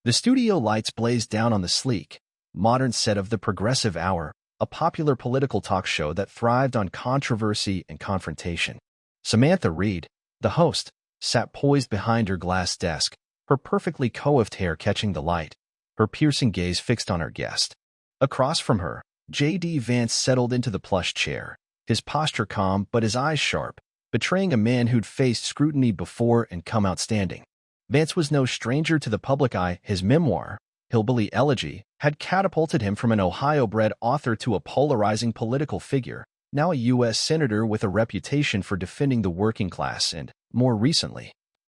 The studio lights blazed down on the sleek, modern set of The Progressive Hour, a popular political talk show that thrived on controversy and confrontation. Samantha Reed, the host, sat poised behind her glass desk, her perfectly coiffed hair catching the light, her piercing gaze fixed on her guest. Across from her, J.D. Vance settled into the plush chair, his posture calm but his eyes sharp, betraying a man who'd faced scrutiny before and come out standing. Vance was no stranger to the public eye. His memoir, Hillbilly Elegy, had catapulted him from an Ohio-bred author to a polarizing political figure, now a U.S. senator with a reputation for defending the working class and, more recently,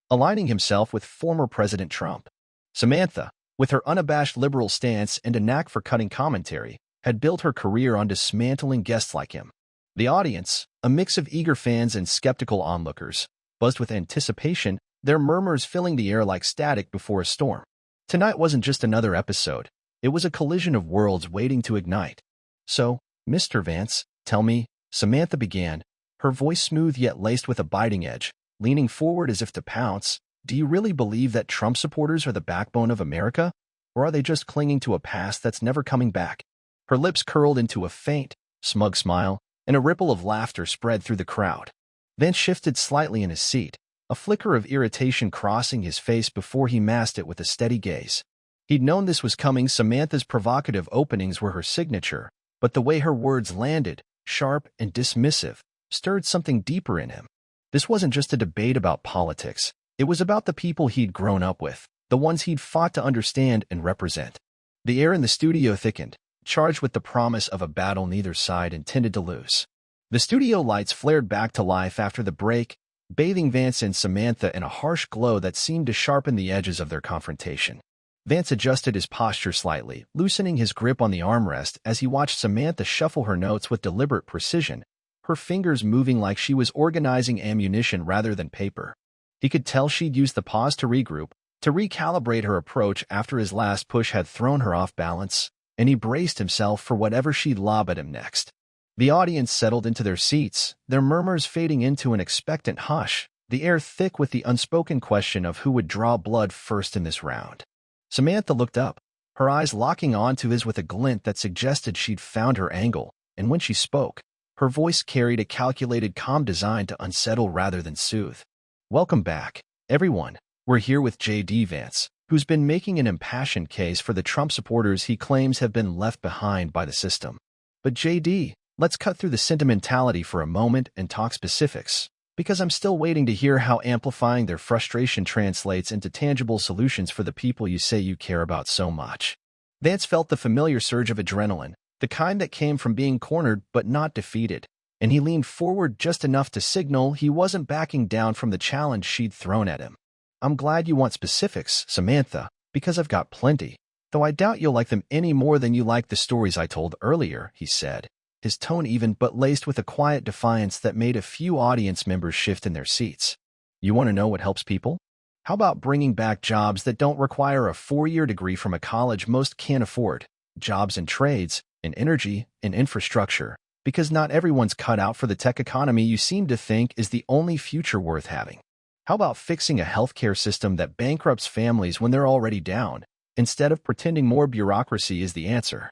aligning himself with former President Trump. Samantha, with her unabashed liberal stance and a knack for cutting commentary, had built her career on dismantling guests like him. The audience, a mix of eager fans and skeptical onlookers, buzzed with anticipation, their murmurs filling the air like static before a storm. Tonight wasn't just another episode. It was a collision of worlds waiting to ignite. "So, Mr. Vance, tell me," Samantha began, her voice smooth yet laced with a biting edge, leaning forward as if to pounce, "do you really believe that Trump supporters are the backbone of America? Or are they just clinging to a past that's never coming back?" Her lips curled into a faint, smug smile, and a ripple of laughter spread through the crowd. Vance shifted slightly in his seat, a flicker of irritation crossing his face before he masked it with a steady gaze. He'd known this was coming. Samantha's provocative openings were her signature, but the way her words landed, sharp and dismissive, stirred something deeper in him. This wasn't just a debate about politics. It was about the people he'd grown up with, the ones he'd fought to understand and represent. The air in the studio thickened, charged with the promise of a battle neither side intended to lose. The studio lights flared back to life after the break, bathing Vance and Samantha in a harsh glow that seemed to sharpen the edges of their confrontation. Vance adjusted his posture slightly, loosening his grip on the armrest as he watched Samantha shuffle her notes with deliberate precision, her fingers moving like she was organizing ammunition rather than paper. He could tell she'd used the pause to regroup, to recalibrate her approach after his last push had thrown her off balance, and he braced himself for whatever she'd lob at him next. The audience settled into their seats, their murmurs fading into an expectant hush, the air thick with the unspoken question of who would draw blood first in this round. Samantha looked up, her eyes locking onto his with a glint that suggested she'd found her angle, and when she spoke, her voice carried a calculated calm designed to unsettle rather than soothe. "Welcome back, everyone. We're here with J.D. Vance, who's been making an impassioned case for the Trump supporters he claims have been left behind by the system. But J.D., let's cut through the sentimentality for a moment and talk specifics, because I'm still waiting to hear how amplifying their frustration translates into tangible solutions for the people you say you care about so much." Vance felt the familiar surge of adrenaline, the kind that came from being cornered but not defeated, and he leaned forward just enough to signal he wasn't backing down from the challenge she'd thrown at him. "I'm glad you want specifics, Samantha, because I've got plenty, though I doubt you'll like them any more than you liked the stories I told earlier," he said, his tone even but laced with a quiet defiance that made a few audience members shift in their seats. "You want to know what helps people? How about bringing back jobs that don't require a 4-year degree from a college most can't afford? Jobs in trades, in energy, in infrastructure, because not everyone's cut out for the tech economy you seem to think is the only future worth having. How about fixing a healthcare system that bankrupts families when they're already down, instead of pretending more bureaucracy is the answer?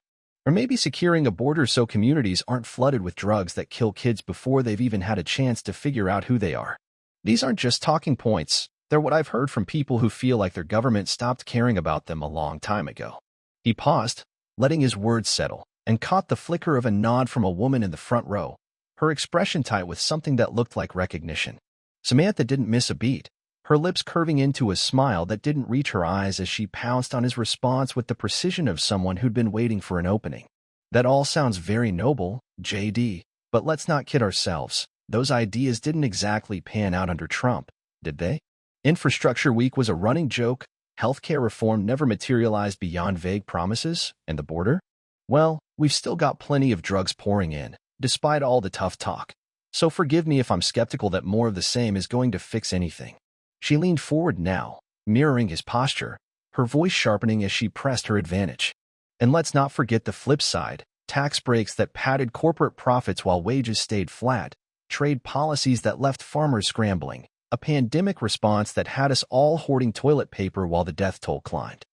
Or maybe securing a border so communities aren't flooded with drugs that kill kids before they've even had a chance to figure out who they are." These aren't just talking points, they're what I've heard from people who feel like their government stopped caring about them a long time ago. He paused, letting his words settle, and caught the flicker of a nod from a woman in the front row, her expression tight with something that looked like recognition. Samantha didn't miss a beat, her lips curving into a smile that didn't reach her eyes as she pounced on his response with the precision of someone who'd been waiting for an opening. "That all sounds very noble, J.D., but let's not kid ourselves. Those ideas didn't exactly pan out under Trump, did they? Infrastructure Week was a running joke, healthcare reform never materialized beyond vague promises, and the border? Well, we've still got plenty of drugs pouring in, despite all the tough talk. So forgive me if I'm skeptical that more of the same is going to fix anything." She leaned forward now, mirroring his posture, her voice sharpening as she pressed her advantage. "And let's not forget the flip side, tax breaks that padded corporate profits while wages stayed flat, trade policies that left farmers scrambling, a pandemic response that had us all hoarding toilet paper while the death toll climbed.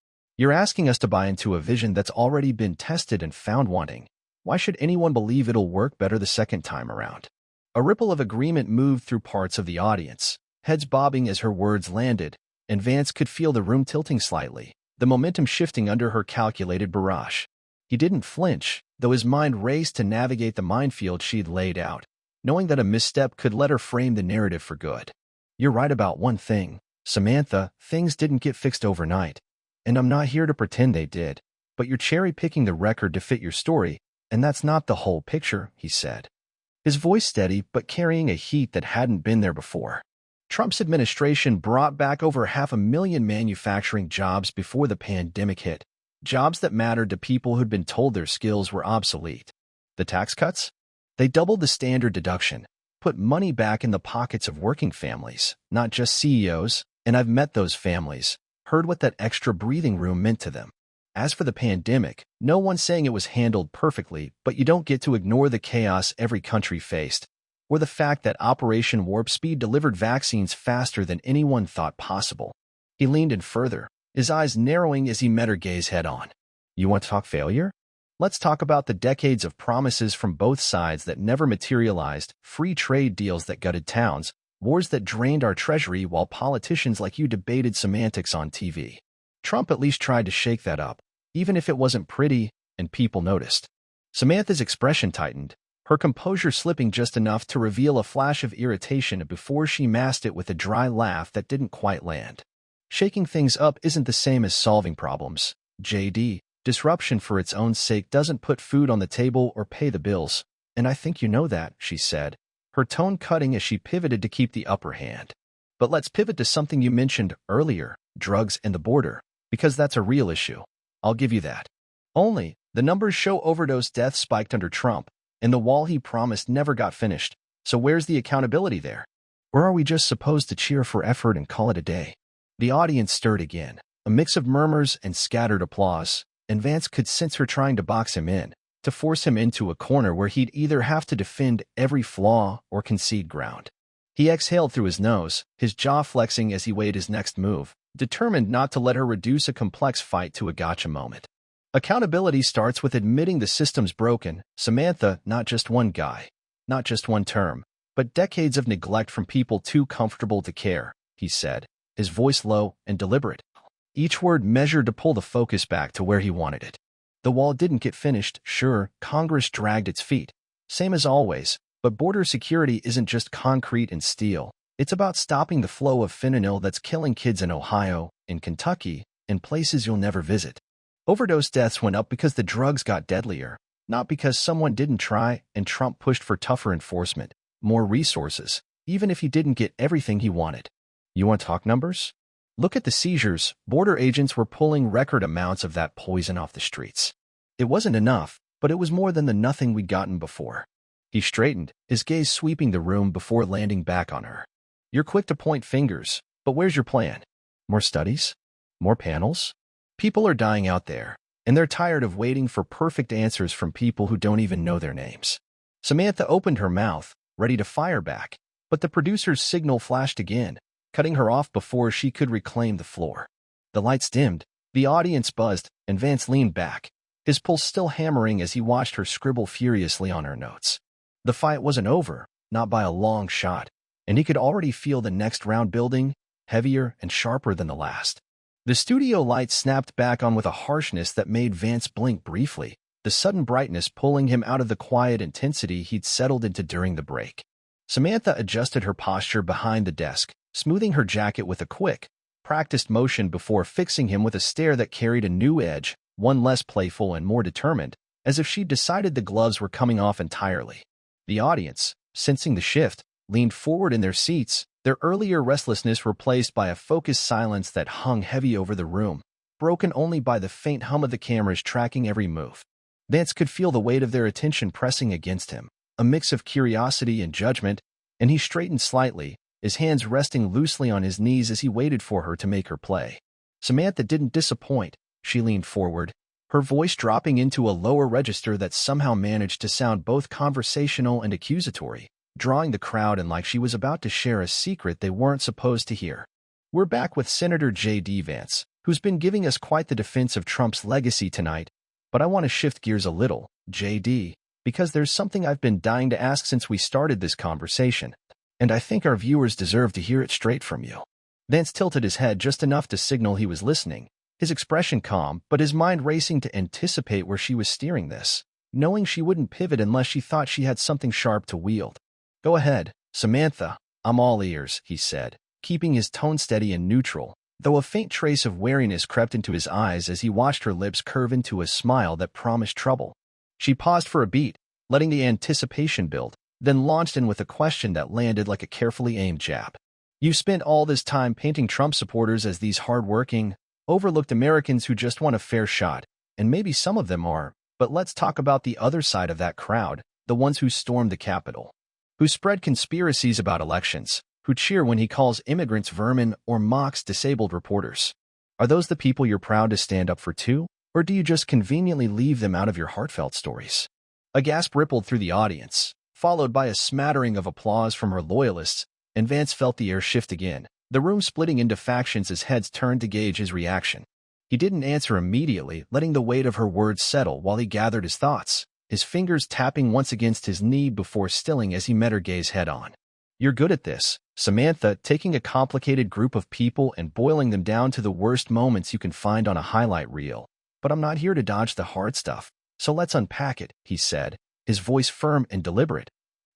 You're asking us to buy into a vision that's already been tested and found wanting. Why should anyone believe it'll work better the second time around? A ripple of agreement moved through parts of the audience, heads bobbing as her words landed, and Vance could feel the room tilting slightly, the momentum shifting under her calculated barrage. He didn't flinch, though his mind raced to navigate the minefield she'd laid out, knowing that a misstep could let her frame the narrative for good. You're right about one thing, Samantha, things didn't get fixed overnight. And I'm not here to pretend they did, but you're cherry-picking the record to fit your story, and that's not the whole picture, he said. His voice steady but carrying a heat that hadn't been there before. Trump's administration brought back over 500,000 manufacturing jobs before the pandemic hit, jobs that mattered to people who'd been told their skills were obsolete. The tax cuts? They doubled the standard deduction, put money back in the pockets of working families, not just CEOs, and I've met those families, heard what that extra breathing room meant to them. As for the pandemic, no one's saying it was handled perfectly, but you don't get to ignore the chaos every country faced, or the fact that Operation Warp Speed delivered vaccines faster than anyone thought possible. He leaned in further, his eyes narrowing as he met her gaze head-on. You want to talk failure? Let's talk about the decades of promises from both sides that never materialized, free trade deals that gutted towns, wars that drained our treasury while politicians like you debated semantics on TV. Trump at least tried to shake that up, even if it wasn't pretty, and people noticed. Samantha's expression tightened, her composure slipping just enough to reveal a flash of irritation before she masked it with a dry laugh that didn't quite land. Shaking things up isn't the same as solving problems, J.D. Disruption for its own sake doesn't put food on the table or pay the bills, and I think you know that, she said, her tone cutting as she pivoted to keep the upper hand. But let's pivot to something you mentioned earlier, drugs and the border, because that's a real issue. I'll give you that. Only, the numbers show overdose deaths spiked under Trump, and the wall he promised never got finished. So where's the accountability there? Or are we just supposed to cheer for effort and call it a day? The audience stirred again, a mix of murmurs and scattered applause, and Vance could sense her trying to box him in, to force him into a corner where he'd either have to defend every flaw or concede ground. He exhaled through his nose, his jaw flexing as he weighed his next move, determined not to let her reduce a complex fight to a gotcha moment. Accountability starts with admitting the system's broken, Samantha, not just one guy, not just one term, but decades of neglect from people too comfortable to care, he said, his voice low and deliberate, each word measured to pull the focus back to where he wanted it. The wall didn't get finished, sure, Congress dragged its feet, same as always, but border security isn't just concrete and steel. It's about stopping the flow of fentanyl that's killing kids in Ohio, in Kentucky, in places you'll never visit. Overdose deaths went up because the drugs got deadlier, not because someone didn't try, and Trump pushed for tougher enforcement, more resources, even if he didn't get everything he wanted. You want to talk numbers? Look at the seizures. Border agents were pulling record amounts of that poison off the streets. It wasn't enough, but it was more than the nothing we'd gotten before. He straightened, his gaze sweeping the room before landing back on her. You're quick to point fingers, but where's your plan? More studies? More panels? People are dying out there, and they're tired of waiting for perfect answers from people who don't even know their names. Samantha opened her mouth, ready to fire back, but the producer's signal flashed again, cutting her off before she could reclaim the floor. The lights dimmed, the audience buzzed, and Vance leaned back, his pulse still hammering as he watched her scribble furiously on her notes. The fight wasn't over, not by a long shot, and he could already feel the next round building, heavier and sharper than the last. The studio lights snapped back on with a harshness that made Vance blink briefly, the sudden brightness pulling him out of the quiet intensity he'd settled into during the break. Samantha adjusted her posture behind the desk, smoothing her jacket with a quick, practiced motion before fixing him with a stare that carried a new edge, one less playful and more determined, as if she'd decided the gloves were coming off entirely. The audience, sensing the shift, leaned forward in their seats, their earlier restlessness replaced by a focused silence that hung heavy over the room, broken only by the faint hum of the cameras tracking every move. Vance could feel the weight of their attention pressing against him, a mix of curiosity and judgment, and he straightened slightly, his hands resting loosely on his knees as he waited for her to make her play. Samantha didn't disappoint. She leaned forward, her voice dropping into a lower register that somehow managed to sound both conversational and accusatory, drawing the crowd in like she was about to share a secret they weren't supposed to hear. We're back with Senator J.D. Vance, who's been giving us quite the defense of Trump's legacy tonight. But I want to shift gears a little, J.D., because there's something I've been dying to ask since we started this conversation, and I think our viewers deserve to hear it straight from you. Vance tilted his head just enough to signal he was listening, his expression calm, but his mind racing to anticipate where she was steering this, knowing she wouldn't pivot unless she thought she had something sharp to wield. Go ahead, Samantha, I'm all ears, he said, keeping his tone steady and neutral, though a faint trace of wariness crept into his eyes as he watched her lips curve into a smile that promised trouble. She paused for a beat, letting the anticipation build, then launched in with a question that landed like a carefully aimed jab. You spent all this time painting Trump supporters as these hard-working, overlooked Americans who just want a fair shot, and maybe some of them are, but let's talk about the other side of that crowd, the ones who stormed the Capitol, who spread conspiracies about elections, who cheer when he calls immigrants vermin or mocks disabled reporters. Are those the people you're proud to stand up for too, or do you just conveniently leave them out of your heartfelt stories? A gasp rippled through the audience, followed by a smattering of applause from her loyalists, and Vance felt the air shift again, the room splitting into factions as heads turned to gauge his reaction. He didn't answer immediately, letting the weight of her words settle while he gathered his thoughts, his fingers tapping once against his knee before stilling as he met her gaze head-on. You're good at this, Samantha, taking a complicated group of people and boiling them down to the worst moments you can find on a highlight reel. But I'm not here to dodge the hard stuff, so let's unpack it, he said, his voice firm and deliberate,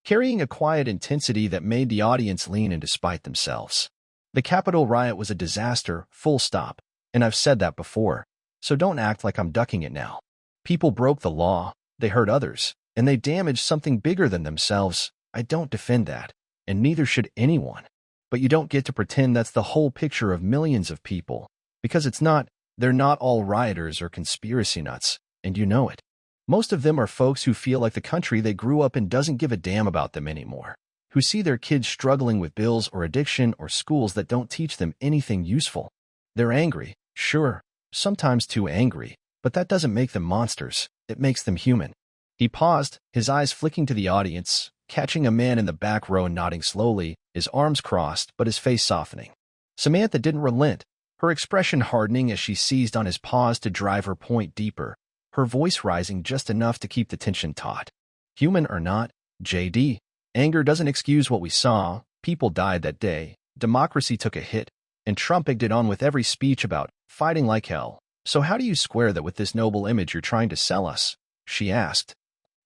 carrying a quiet intensity that made the audience lean in despite themselves. The Capitol riot was a disaster, full stop, and I've said that before, so don't act like I'm ducking it now. People broke the law, they hurt others, and they damaged something bigger than themselves. I don't defend that, and neither should anyone. But you don't get to pretend that's the whole picture of millions of people, because it's not. They're not all rioters or conspiracy nuts, and you know it. Most of them are folks who feel like the country they grew up in doesn't give a damn about them anymore, who see their kids struggling with bills or addiction or schools that don't teach them anything useful. They're angry, sure, sometimes too angry, but that doesn't make them monsters, it makes them human. He paused, his eyes flicking to the audience, catching a man in the back row nodding slowly, his arms crossed but his face softening. Samantha didn't relent, her expression hardening as she seized on his pause to drive her point deeper, her voice rising just enough to keep the tension taut. Human or not, J.D., anger doesn't excuse what we saw. People died that day, democracy took a hit, and Trump egged it on with every speech about fighting like hell. So how do you square that with this noble image you're trying to sell us? She asked,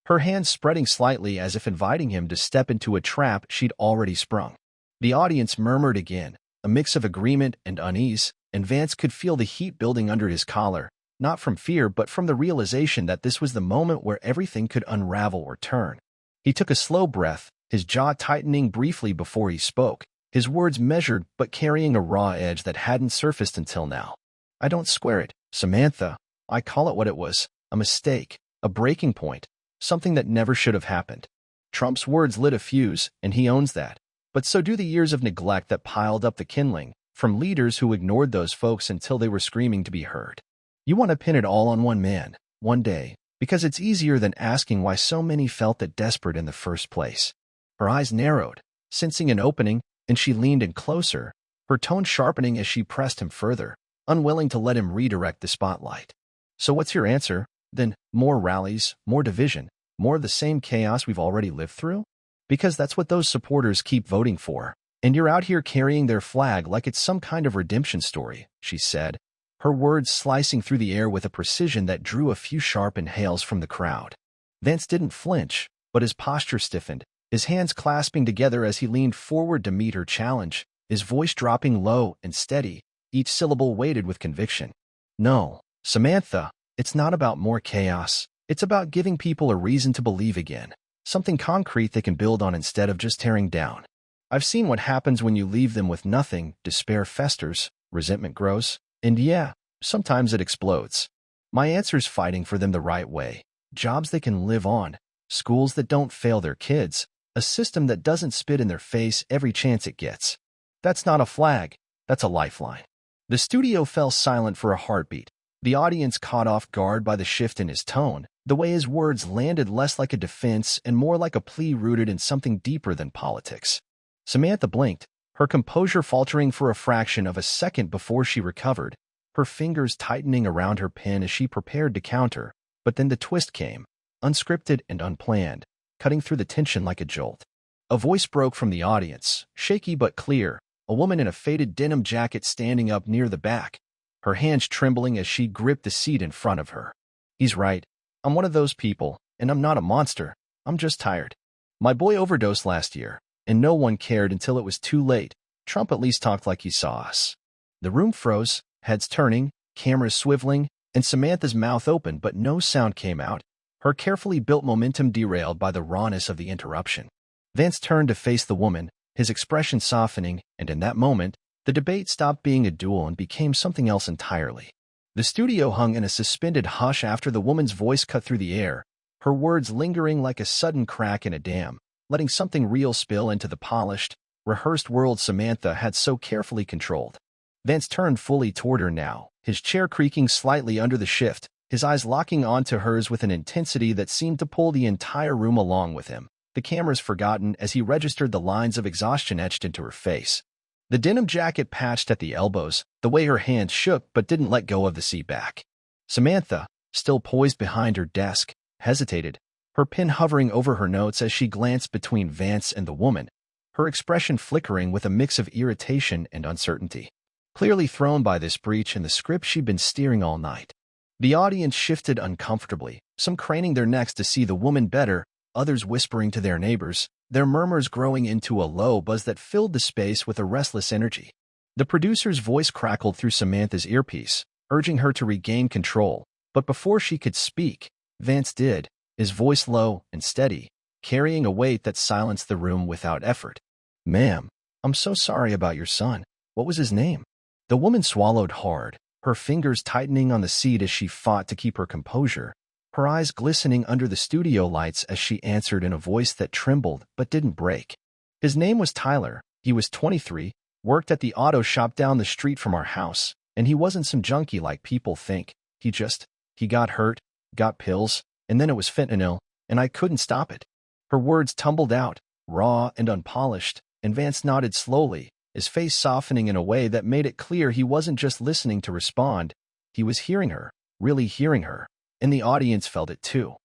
her hands spreading slightly as if inviting him to step into a trap she'd already sprung. The audience murmured again, a mix of agreement and unease, and Vance could feel the heat building under his collar, not from fear but from the realization that this was the moment where everything could unravel or turn. He took a slow breath, his jaw tightening briefly before he spoke, his words measured but carrying a raw edge that hadn't surfaced until now. I don't square it, Samantha. I call it what it was, a mistake, a breaking point, something that never should have happened. Trump's words lit a fuse, and he owns that. But so do the years of neglect that piled up the kindling, from leaders who ignored those folks until they were screaming to be heard. You want to pin it all on one man, one day, because it's easier than asking why so many felt that desperate in the first place. Her eyes narrowed, sensing an opening, and she leaned in closer, her tone sharpening as she pressed him further, unwilling to let him redirect the spotlight. So what's your answer? Then more rallies, more division, more of the same chaos we've already lived through? Because that's what those supporters keep voting for. And you're out here carrying their flag like it's some kind of redemption story, she said, her words slicing through the air with a precision that drew a few sharp inhales from the crowd. Vance didn't flinch, but his posture stiffened, his hands clasping together as he leaned forward to meet her challenge, his voice dropping low and steady, each syllable weighted with conviction. No, Samantha, it's not about more chaos. It's about giving people a reason to believe again, something concrete they can build on instead of just tearing down. I've seen what happens when you leave them with nothing. Despair festers, resentment grows, and yeah, sometimes it explodes. My answer's fighting for them the right way. Jobs they can live on, schools that don't fail their kids, a system that doesn't spit in their face every chance it gets. That's not a flag, that's a lifeline. The studio fell silent for a heartbeat, the audience caught off guard by the shift in his tone, the way his words landed less like a defense and more like a plea rooted in something deeper than politics. Samantha blinked, her composure faltering for a fraction of a second before she recovered, her fingers tightening around her pen as she prepared to counter. But then the twist came, unscripted and unplanned, cutting through the tension like a jolt. A voice broke from the audience, shaky but clear, a woman in a faded denim jacket standing up near the back, her hands trembling as she gripped the seat in front of her. "He's right. I'm one of those people, and I'm not a monster. I'm just tired. My boy overdosed last year, and no one cared until it was too late. Trump at least talked like he saw us." The room froze, heads turning, cameras swiveling, and Samantha's mouth opened but no sound came out, her carefully built momentum derailed by the rawness of the interruption. Vance turned to face the woman, his expression softening, and in that moment, the debate stopped being a duel and became something else entirely. The studio hung in a suspended hush after the woman's voice cut through the air, her words lingering like a sudden crack in a dam, letting something real spill into the polished, rehearsed world Samantha had so carefully controlled. Vance turned fully toward her now, his chair creaking slightly under the shift, his eyes locking onto hers with an intensity that seemed to pull the entire room along with him, the cameras forgotten as he registered the lines of exhaustion etched into her face. The denim jacket patched at the elbows, the way her hands shook but didn't let go of the seat back. Samantha, still poised behind her desk, hesitated, her pen hovering over her notes as she glanced between Vance and the woman, her expression flickering with a mix of irritation and uncertainty, clearly thrown by this breach in the script she'd been steering all night. The audience shifted uncomfortably, some craning their necks to see the woman better, others whispering to their neighbors, their murmurs growing into a low buzz that filled the space with a restless energy. The producer's voice crackled through Samantha's earpiece, urging her to regain control, but before she could speak, Vance did, his voice low and steady, carrying a weight that silenced the room without effort. "Ma'am, I'm so sorry about your son. What was his name?" The woman swallowed hard, her fingers tightening on the seat as she fought to keep her composure, her eyes glistening under the studio lights as she answered in a voice that trembled but didn't break. "His name was Tyler. He was 23, worked at the auto shop down the street from our house, and he wasn't some junkie like people think. He got hurt, got pills, and then it was fentanyl, and I couldn't stop it." Her words tumbled out, raw and unpolished, and Vance nodded slowly, his face softening in a way that made it clear he wasn't just listening to respond, he was hearing her, really hearing her, and the audience felt it too.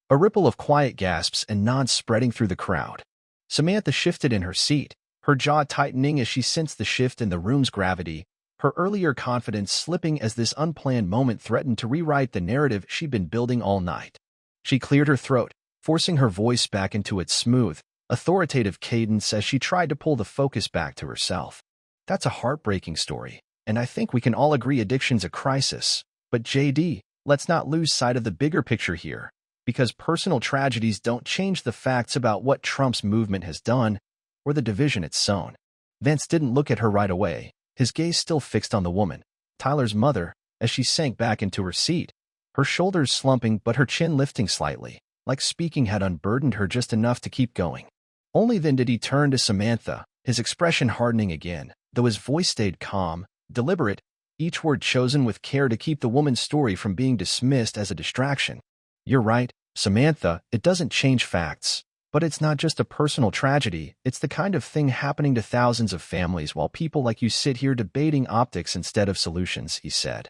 A ripple of quiet gasps and nods spreading through the crowd. Samantha shifted in her seat, her jaw tightening as she sensed the shift in the room's gravity, her earlier confidence slipping as this unplanned moment threatened to rewrite the narrative she'd been building all night. She cleared her throat, forcing her voice back into its smooth, authoritative cadence as she tried to pull the focus back to herself. "That's a heartbreaking story, and I think we can all agree addiction's a crisis. But J.D., let's not lose sight of the bigger picture here, because personal tragedies don't change the facts about what Trump's movement has done or the division it's sown." Vance didn't look at her right away, his gaze still fixed on the woman, Tyler's mother, as she sank back into her seat, her shoulders slumping but her chin lifting slightly, like speaking had unburdened her just enough to keep going. Only then did he turn to Samantha, his expression hardening again, though his voice stayed calm, deliberate, each word chosen with care to keep the woman's story from being dismissed as a distraction. "You're right, Samantha, it doesn't change facts. But it's not just a personal tragedy, it's the kind of thing happening to thousands of families while people like you sit here debating optics instead of solutions," he said,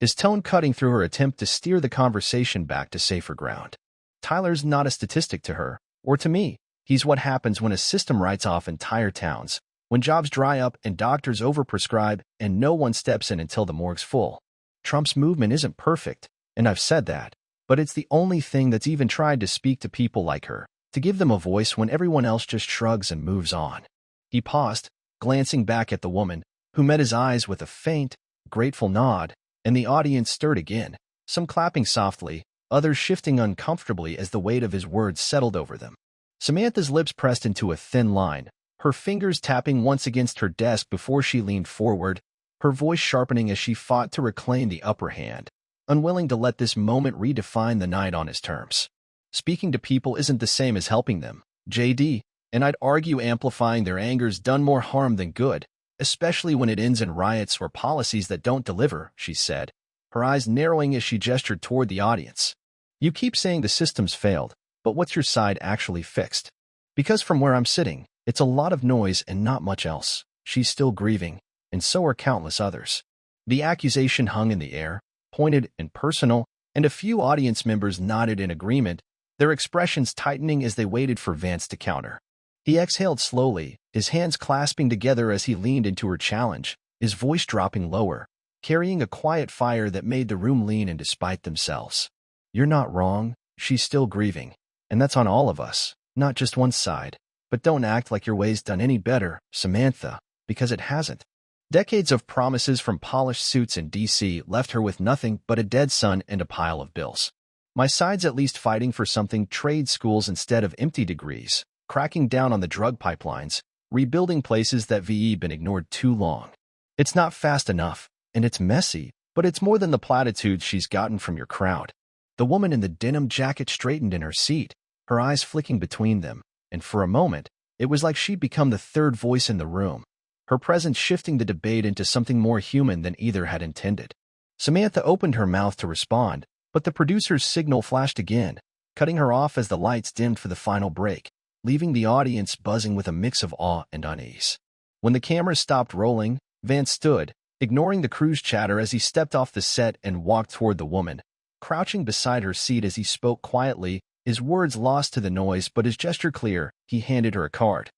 his tone cutting through her attempt to steer the conversation back to safer ground. "Tyler's not a statistic to her, or to me. He's what happens when a system writes off entire towns, when jobs dry up and doctors overprescribe and no one steps in until the morgue's full. Trump's movement isn't perfect, and I've said that, but it's the only thing that's even tried to speak to people like her, to give them a voice when everyone else just shrugs and moves on." He paused, glancing back at the woman, who met his eyes with a faint, grateful nod, and the audience stirred again, some clapping softly, others shifting uncomfortably as the weight of his words settled over them. Samantha's lips pressed into a thin line, her fingers tapping once against her desk before she leaned forward, her voice sharpening as she fought to reclaim the upper hand, unwilling to let this moment redefine the night on his terms. "Speaking to people isn't the same as helping them, J.D., and I'd argue amplifying their anger's done more harm than good, especially when it ends in riots or policies that don't deliver," she said, her eyes narrowing as she gestured toward the audience. "You keep saying the system's failed, but what's your side actually fixed? Because from where I'm sitting, it's a lot of noise and not much else. She's still grieving, and so are countless others." The accusation hung in the air, pointed and personal, and a few audience members nodded in agreement, their expressions tightening as they waited for Vance to counter. He exhaled slowly, his hands clasping together as he leaned into her challenge, his voice dropping lower, carrying a quiet fire that made the room lean in despite themselves. "You're not wrong, she's still grieving. And that's on all of us, not just one side. But don't act like your way's done any better, Samantha, because it hasn't." Decades of promises from polished suits in D.C. left her with nothing but a dead son and a pile of bills. "My side's at least fighting for something: trade schools instead of empty degrees, cracking down on the drug pipelines, rebuilding places that VE been ignored too long. It's not fast enough, and it's messy, but it's more than the platitudes she's gotten from your crowd." The woman in the denim jacket straightened in her seat, her eyes flicking between them, and for a moment, it was like she'd become the third voice in the room, her presence shifting the debate into something more human than either had intended. Samantha opened her mouth to respond, but the producer's signal flashed again, cutting her off as the lights dimmed for the final break, leaving the audience buzzing with a mix of awe and unease. When the cameras stopped rolling, Vance stood, ignoring the crew's chatter as he stepped off the set and walked toward the woman, crouching beside her seat as he spoke quietly, his words lost to the noise but his gesture clear. He handed her a card,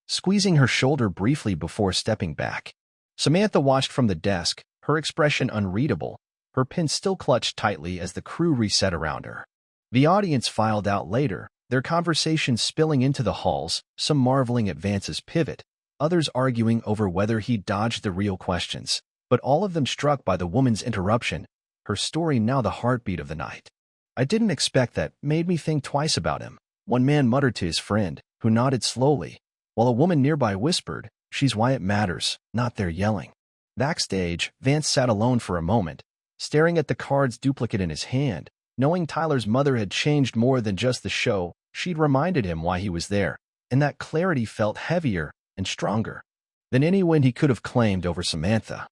squeezing her shoulder briefly before stepping back. Samantha watched from the desk, her expression unreadable, her pen still clutched tightly as the crew reset around her. The audience filed out later, their conversations spilling into the halls, some marveling at Vance's pivot, others arguing over whether he dodged the real questions, but all of them struck by the woman's interruption, her story now the heartbeat of the night. "I didn't expect that, made me think twice about him," one man muttered to his friend, who nodded slowly, while a woman nearby whispered, "She's why it matters, not their yelling." Backstage, Vance sat alone for a moment, staring at the card's duplicate in his hand, knowing Tyler's mother had changed more than just the show. She'd reminded him why he was there, and that clarity felt heavier and stronger than any win he could have claimed over Samantha.